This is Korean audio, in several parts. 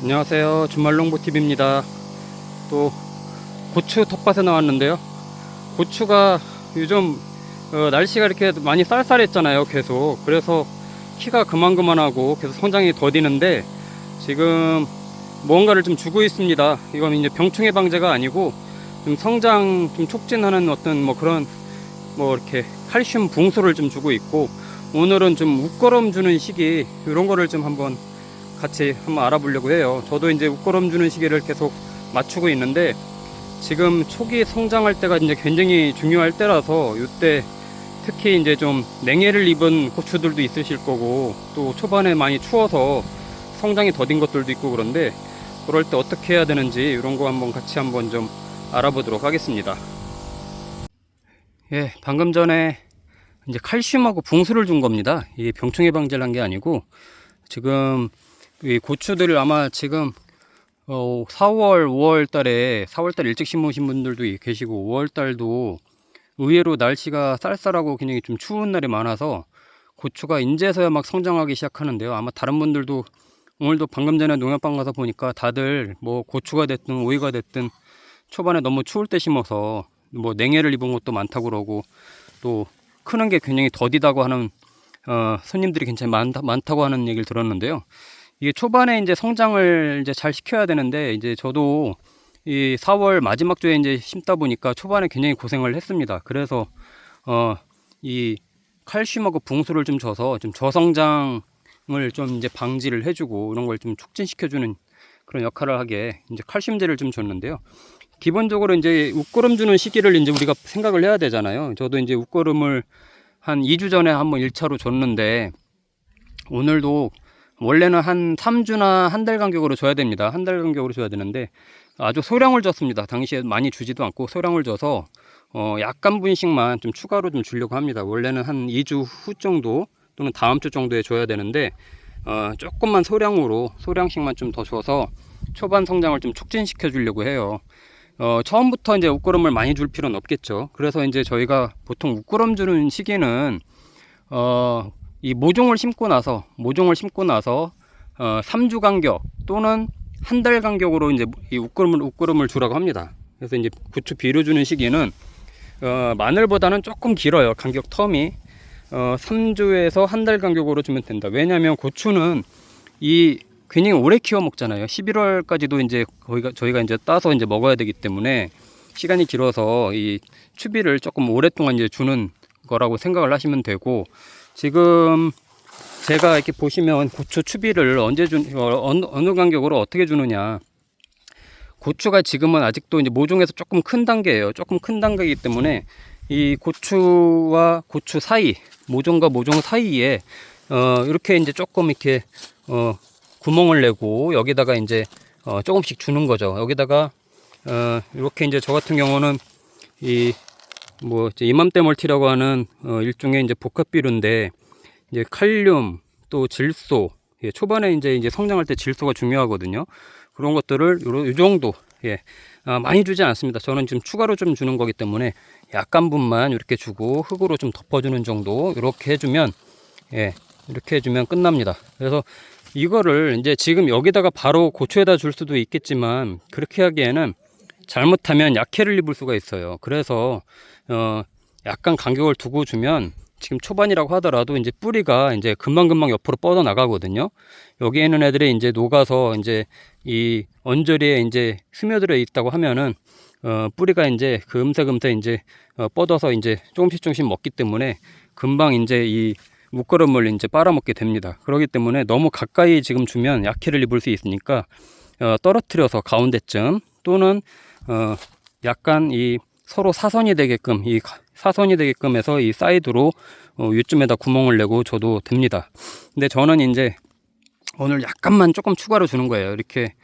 안녕하세요. 준말농부TV입니다. 또 고추 텃밭에 나왔는데요. 고추가 요즘 날씨가 이렇게 많이 쌀쌀했잖아요. 계속. 그래서 키가 그만하고 계속 성장이 더디는데 지금 뭔가를 좀 주고 있습니다. 이건 이제 병충해 방제가 아니고 좀 성장 좀 촉진하는 어떤 뭐 그런 뭐 이렇게 칼슘 붕소를 좀 주고 있고, 오늘은 좀 웃거름 주는 시기 이런 거를 좀 같이 한번 알아보려고 해요. 저도 이제 웃거름 주는 시기를 계속 맞추고 있는데 지금 초기 성장할 때가 이제 굉장히 중요할 때라서 이때 특히 이제 좀 냉해를 입은 고추들도 있으실 거고, 또 초반에 많이 추워서 성장이 더딘 것들도 있고, 그런데 그럴 때 어떻게 해야 되는지 이런 거 같이 좀 알아보도록 하겠습니다. 예, 방금 전에 이제 칼슘하고 붕수를 준 겁니다. 이게 병충해 방제를 한 게 아니고, 지금 이 고추들을 아마 지금 4월, 5월 달에 4월 달 일찍 심으신 분들도 계시고, 5월 달도 의외로 날씨가 쌀쌀하고 굉장히 좀 추운 날이 많아서 고추가 인제서야 막 성장하기 시작하는데요. 아마 다른 분들도 오늘도 방금 전에 농협방 가서 보니까 다들 뭐 고추가 됐든 오이가 됐든 초반에 너무 추울 때 심어서 뭐 냉해를 입은 것도 많다고 그러고, 또 크는 게 굉장히 더디다고 하는 손님들이 굉장히 많다고 하는 얘기를 들었는데요. 이게 초반에 이제 성장을 이제 잘 시켜야 되는데, 이제 저도 이 4월 마지막 주에 이제 심다 보니까 초반에 굉장히 고생을 했습니다. 그래서 이 칼슘하고 붕수를 좀 줘서 좀 저성장을 좀 이제 방지를 해주고 이런 걸 좀 촉진시켜주는 그런 역할을 하게 이제 칼슘제를 좀 줬는데요. 기본적으로 이제 웃거름 주는 시기를 이제 우리가 생각을 해야 되잖아요. 저도 이제 웃거름을 한 2주 전에 한번 1차로 줬는데, 오늘도 원래는 한 3주나 한 달 간격으로 줘야 됩니다. 한 달 간격으로 줘야 되는데 아주 소량을 줬습니다. 당시에 많이 주지도 않고 소량을 줘서 약간 분씩만 좀 추가로 좀 주려고 합니다. 원래는 한 2주 후 정도 또는 다음 주 정도에 줘야 되는데 조금만 소량씩만 좀 더 줘서 초반 성장을 좀 촉진시켜 주려고 해요. 처음부터 이제 웃거름을 많이 줄 필요는 없겠죠. 그래서 이제 저희가 보통 웃거름 주는 시기는 이 모종을 심고 나서 3주 간격 또는 한 달 간격으로 이제 이 웃거름을 주라고 합니다. 그래서 이제 고추 비료 주는 시기는 마늘보다는 조금 길어요. 간격 텀이 3주에서 한 달 간격으로 주면 된다. 왜냐하면 고추는 이 굉장히 오래 키워 먹잖아요. 11월까지도 이제 저희가 이제 따서 이제 먹어야 되기 때문에 시간이 길어서 이 추비를 조금 오랫동안 이제 주는 거라고 생각을 하시면 되고, 지금 제가 이렇게 보시면 고추 추비를 어느 간격으로 어떻게 주느냐. 고추가 지금은 아직도 이제 모종에서 조금 큰 단계예요. 조금 큰 단계이기 때문에 이 고추와 고추 사이, 모종과 모종 사이에 이렇게 이제 조금 이렇게 구멍을 내고 여기다가 이제 조금씩 주는 거죠. 여기다가 이렇게 이제 저 같은 경우는 이맘때 멀티라고 하는 일종의 이제 복합비료인데, 이제 칼륨 또 질소, 초반에 이제 성장할 때 질소가 중요하거든요. 그런 것들을 요 정도, 많이 주지 않습니다. 저는 지금 추가로 좀 주는 거기 때문에 약간 분만 이렇게 주고 흙으로 좀 덮어주는 정도, 이렇게 해주면 끝납니다. 그래서 이거를 이제 지금 여기다가 바로 고추에다 줄 수도 있겠지만, 그렇게 하기에는 잘못하면 약해를 입을 수가 있어요. 그래서 약간 간격을 두고 주면, 지금 초반이라고 하더라도 이제 뿌리가 이제 금방 옆으로 뻗어 나가거든요. 여기에 있는 애들이 이제 녹아서 이제 이 언저리에 이제 스며들어 있다고 하면은 뿌리가 이제 금세 이제 뻗어서 이제 조금씩 먹기 때문에 금방 이제 이 웃거름을 이제 빨아먹게 됩니다. 그렇기 때문에 너무 가까이 지금 주면 약해를 입을 수 있으니까 떨어뜨려서 가운데쯤, 또는 약간 이 서로 사선이 되게끔 해서 이 사이드로 위쯤에다 구멍을 내고 줘도 됩니다. 근데 저는 이제 오늘 약간만 조금 추가로 주는 거예요. 이렇게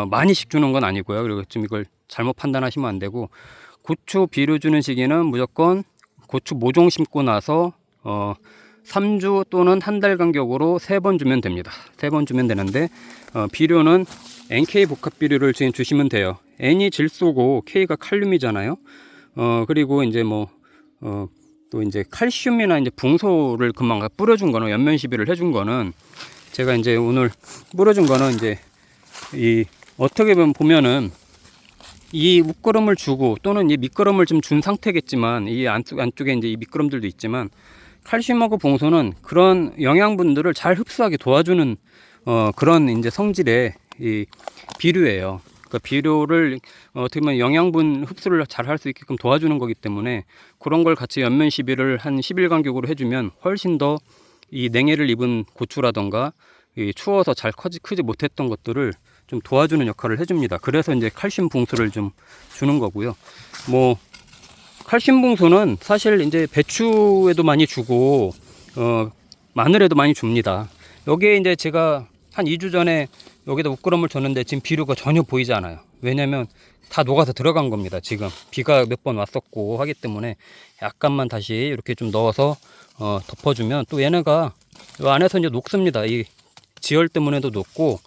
많이씩 주는 건 아니고요. 그리고 좀 이걸 잘못 판단하시면 안 되고, 고추 비료 주는 시기는 무조건 고추 모종 심고 나서 3주 또는 한 달 간격으로 3번 주면 됩니다. 3번 주면 되는데, 비료는 NK 복합 비료를 지금 주시면 돼요. N이 질소고 K가 칼륨이잖아요. 그리고 이제 또 이제 칼슘이나 이제 붕소를 금방 뿌려준 거는, 연면 시비를 해준 거는, 제가 이제 오늘 뿌려준 거는 이제 이 어떻게 보면은 이 웃거름을 주고 또는 이 밑거름을 좀 준 상태겠지만 이 안쪽에 이제 이 밑거름들도 있지만 칼슘하고 봉소는 그런 영양분들을 잘 흡수하게 도와주는 그런 이제 성질의 이 비료예요. 그러니까 비료를 어떻게 보면 영양분 흡수를 잘 할 수 있게끔 도와주는 거기 때문에 그런 걸 같이 연면 시비를 한 10일 간격으로 해주면 훨씬 더 이 냉해를 입은 고추라던가 이 추워서 잘 크지 못했던 것들을 좀 도와주는 역할을 해줍니다. 그래서 이제 칼슘 붕소를 좀 주는 거고요. 뭐 칼슘 붕소는 사실 이제 배추에도 많이 주고 마늘에도 많이 줍니다. 여기에 이제 제가 한 2주 전에 여기다 웃거름을 줬는데 지금 비료가 전혀 보이지 않아요. 왜냐면 다 녹아서 들어간 겁니다. 지금 비가 몇 번 왔었고 하기 때문에 약간만 다시 이렇게 좀 넣어서 덮어주면 또 얘네가 이 안에서 이제 녹습니다. 이 지열 때문에도 녹고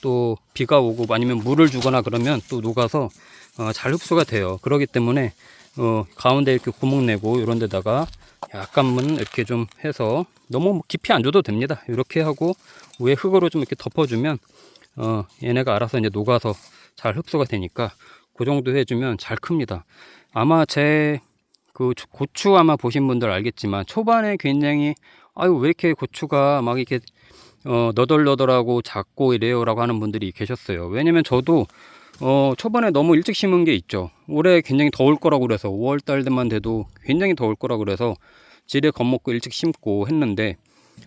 또 비가 오고 아니면 물을 주거나 그러면 또 녹아서 잘 흡수가 돼요. 그렇기 때문에 가운데 이렇게 구멍 내고 이런 데다가 약간만 이렇게 좀 해서 너무 깊이 안 줘도 됩니다. 이렇게 하고 위에 흙으로 좀 이렇게 덮어주면 얘네가 알아서 이제 녹아서 잘 흡수가 되니까 그 정도 해주면 잘 큽니다. 아마 제 그 고추 아마 보신 분들 알겠지만 초반에 굉장히 아유 왜 이렇게 고추가 막 이렇게 너덜너덜하고 작고 이래요라고 하는 분들이 계셨어요. 왜냐면 저도 초반에 너무 일찍 심은 게 있죠. 올해 굉장히 더울 거라고 그래서 5월달만 돼도 굉장히 더울 거라고 그래서 지레 겁먹고 일찍 심고 했는데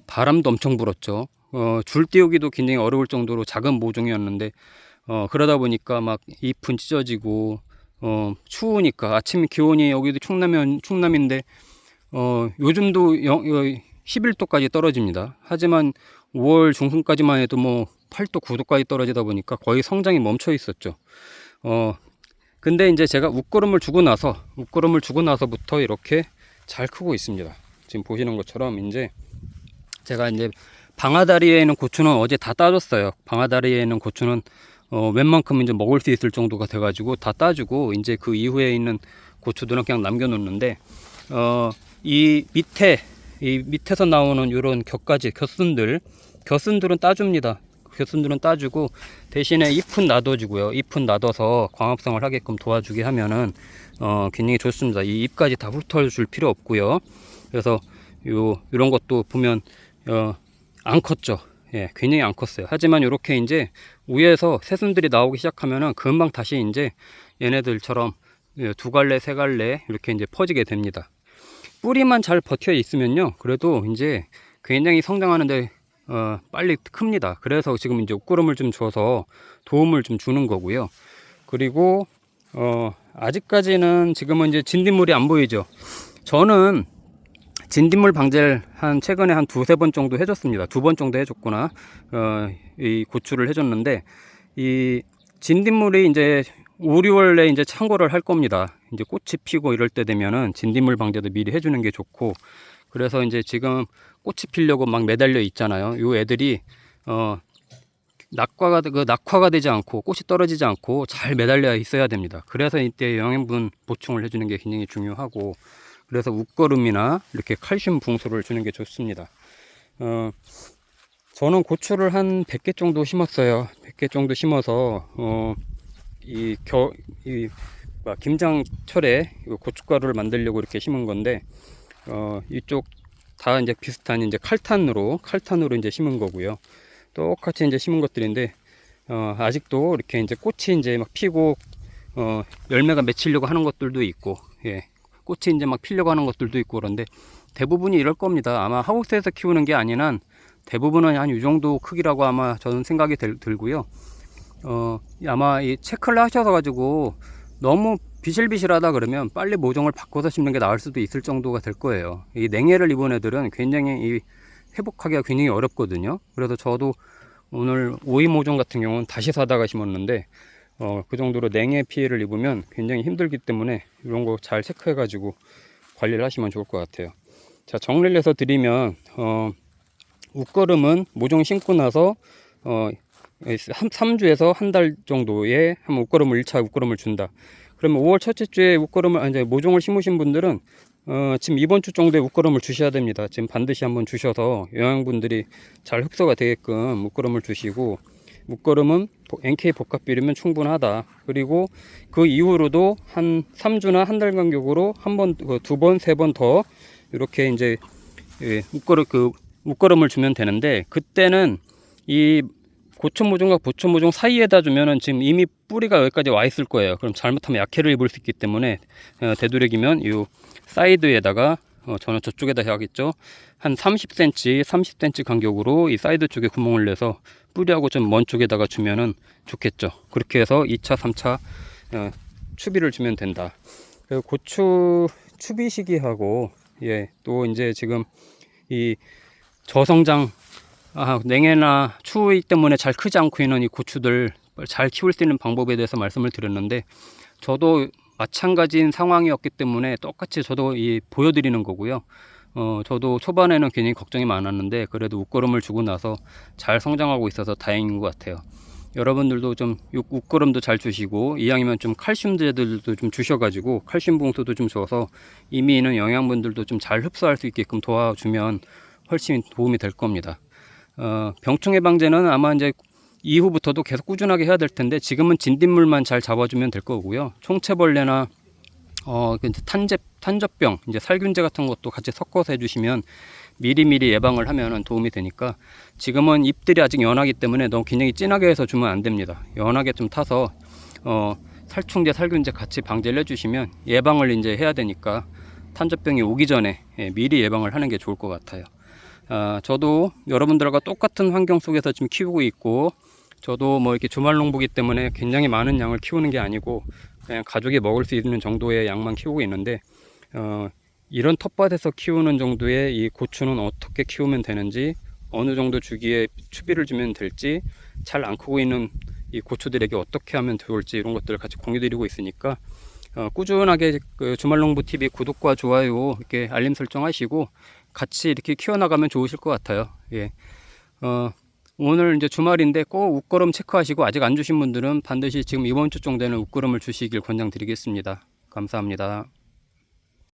바람도 엄청 불었죠. 줄 띄우기도 굉장히 어려울 정도로 작은 모종이었는데 그러다 보니까 막 잎은 찢어지고 추우니까 아침 기온이 여기도 충남인데 요즘도 11도까지 떨어집니다. 하지만 5월 중순까지만 해도 뭐 8도, 9도까지 떨어지다 보니까 거의 성장이 멈춰 있었죠. 근데 이제 제가 웃거름을 주고 나서부터 이렇게 잘 크고 있습니다. 지금 보시는 것처럼 이제 제가 이제 방아다리에 있는 고추는 어제 다 따줬어요. 방아다리에 있는 고추는 웬만큼 이제 먹을 수 있을 정도가 돼가지고 다 따주고 이제 그 이후에 있는 고추들은 그냥 남겨놓는데 이 밑에서 나오는 이런 겨순들은 따줍니다. 겨순들은 따주고 대신에 잎은 놔둬주고요. 잎은 놔둬서 광합성을 하게끔 도와주게 하면은 굉장히 좋습니다. 이 잎까지 다 훑어줄 필요 없고요. 그래서 이런 것도 보면 안 컸죠. 예, 굉장히 안 컸어요. 하지만 이렇게 이제 위에서 새순들이 나오기 시작하면은 금방 다시 이제 얘네들처럼 2갈래, 3갈래 이렇게 이제 퍼지게 됩니다. 뿌리만 잘 버텨 있으면요, 그래도 이제 굉장히 성장하는데 빨리 큽니다. 그래서 지금 이제 웃거름을 좀 줘서 도움을 좀 주는 거고요. 그리고 아직까지는 지금은 이제 진딧물이 안 보이죠. 저는 진딧물 방제를 최근에 한 2-3번 정도 해줬습니다. 2번 정도 해줬구나. 이 고추를 해줬는데 이 진딧물이 이제 5, 6월에 이제 창고를 할 겁니다. 이제 꽃이 피고 이럴 때 되면은 진딧물 방제도 미리 해주는 게 좋고, 그래서 이제 지금 꽃이 피려고 막 매달려 있잖아요. 요 애들이 낙화가 되지 않고 꽃이 떨어지지 않고 잘 매달려 있어야 됩니다. 그래서 이때 영양분 보충을 해주는 게 굉장히 중요하고, 그래서 웃거름이나 이렇게 칼슘 붕소를 주는 게 좋습니다. 저는 고추를 한 100개 정도 심었어요. 100개 정도 심어서 김장철에 고춧가루를 만들려고 이렇게 심은 건데 이쪽 다 이제 비슷한 이제 칼탄으로 이제 심은 거고요. 똑같이 이제 심은 것들인데 아직도 이렇게 이제 꽃이 이제 막 피고 열매가 맺히려고 하는 것들도 있고, 예, 꽃이 이제 막 피려고 하는 것들도 있고, 그런데 대부분이 이럴 겁니다. 아마 하우스에서 키우는 게 아닌 한 대부분은 한 이 정도 크기라고 아마 저는 생각이 들고요. 아마 이 체크를 하셔서 가지고 너무 비실비실하다 그러면 빨리 모종을 바꿔서 심는 게 나을 수도 있을 정도가 될 거예요. 이 냉해를 입은 애들은 굉장히 회복하기가 굉장히 어렵거든요. 그래서 저도 오늘 오이 모종 같은 경우는 다시 사다가 심었는데 그 정도로 냉해 피해를 입으면 굉장히 힘들기 때문에 이런 거 잘 체크해 가지고 관리를 하시면 좋을 것 같아요. 자, 정리를 해서 드리면 웃거름은 모종 심고 나서 3주에서 한 달 정도에 한번 웃거름을 1차 웃거름을 준다. 그러면 5월 첫째 주에 이제 모종을 심으신 분들은 지금 이번 주 정도에 웃거름을 주셔야 됩니다. 지금 반드시 한번 주셔서 영양분들이 잘 흡수가 되게끔 웃거름을 주시고, 웃거름은 NK 복합비료면 충분하다. 그리고 그 이후로도 한 3주나 한 달 간격으로 한 번, 두 번, 세 번 더 이렇게 이제 웃거름을 주면 되는데, 그때는 이 고추 모종과 보초 모종 사이에다 주면은 지금 이미 뿌리가 여기까지 와 있을 거예요. 그럼 잘못하면 약해를 입을 수 있기 때문에 되도록이면 이 사이드에다가 저는 저쪽에다 해야겠죠. 한 30cm 간격으로 이 사이드 쪽에 구멍을 내서 뿌리하고 좀 먼 쪽에다가 주면은 좋겠죠. 그렇게 해서 2차, 3차 추비를 주면 된다. 고추 추비 시기하고, 또 이제 지금 이 저성장, 냉해나 추위 때문에 잘 크지 않고 있는 이 고추들 잘 키울 수 있는 방법에 대해서 말씀을 드렸는데, 저도 마찬가지인 상황이었기 때문에 똑같이 저도 보여드리는 거고요. 저도 초반에는 굉장히 걱정이 많았는데 그래도 웃거름을 주고 나서 잘 성장하고 있어서 다행인 것 같아요. 여러분들도 좀 웃거름도 잘 주시고, 이왕이면 좀 칼슘제들도 좀 주셔가지고 칼슘 봉투도 좀 줘서 이미 있는 영양분들도 좀 잘 흡수할 수 있게끔 도와주면 훨씬 도움이 될 겁니다. 병충해 방제는 아마 이제 이후부터도 계속 꾸준하게 해야 될 텐데, 지금은 진딧물만 잘 잡아주면 될 거고요. 총체벌레나 탄저병, 이제 살균제 같은 것도 같이 섞어서 해주시면 미리미리 예방을 하면 도움이 되니까, 지금은 잎들이 아직 연하기 때문에 너무 굉장히 진하게 해서 주면 안 됩니다. 연하게 좀 타서 살충제, 살균제 같이 방제를 해주시면 예방을 이제 해야 되니까 탄저병이 오기 전에 미리 예방을 하는 게 좋을 것 같아요. 저도 여러분들과 똑같은 환경 속에서 지금 키우고 있고, 저도 뭐 이렇게 주말농부기 때문에 굉장히 많은 양을 키우는 게 아니고 그냥 가족이 먹을 수 있는 정도의 양만 키우고 있는데, 이런 텃밭에서 키우는 정도의 이 고추는 어떻게 키우면 되는지, 어느 정도 주기에 추비를 주면 될지, 잘 안 크고 있는 이 고추들에게 어떻게 하면 좋을지, 이런 것들을 같이 공유드리고 있으니까 꾸준하게 주말농부 TV 구독과 좋아요 이렇게 알림 설정하시고 같이 이렇게 키워나가면 좋으실 것 같아요. 오늘 이제 주말인데 꼭 웃거름 체크하시고, 아직 안 주신 분들은 반드시 지금 이번 주 정도에는 웃거름을 주시길 권장드리겠습니다. 감사합니다.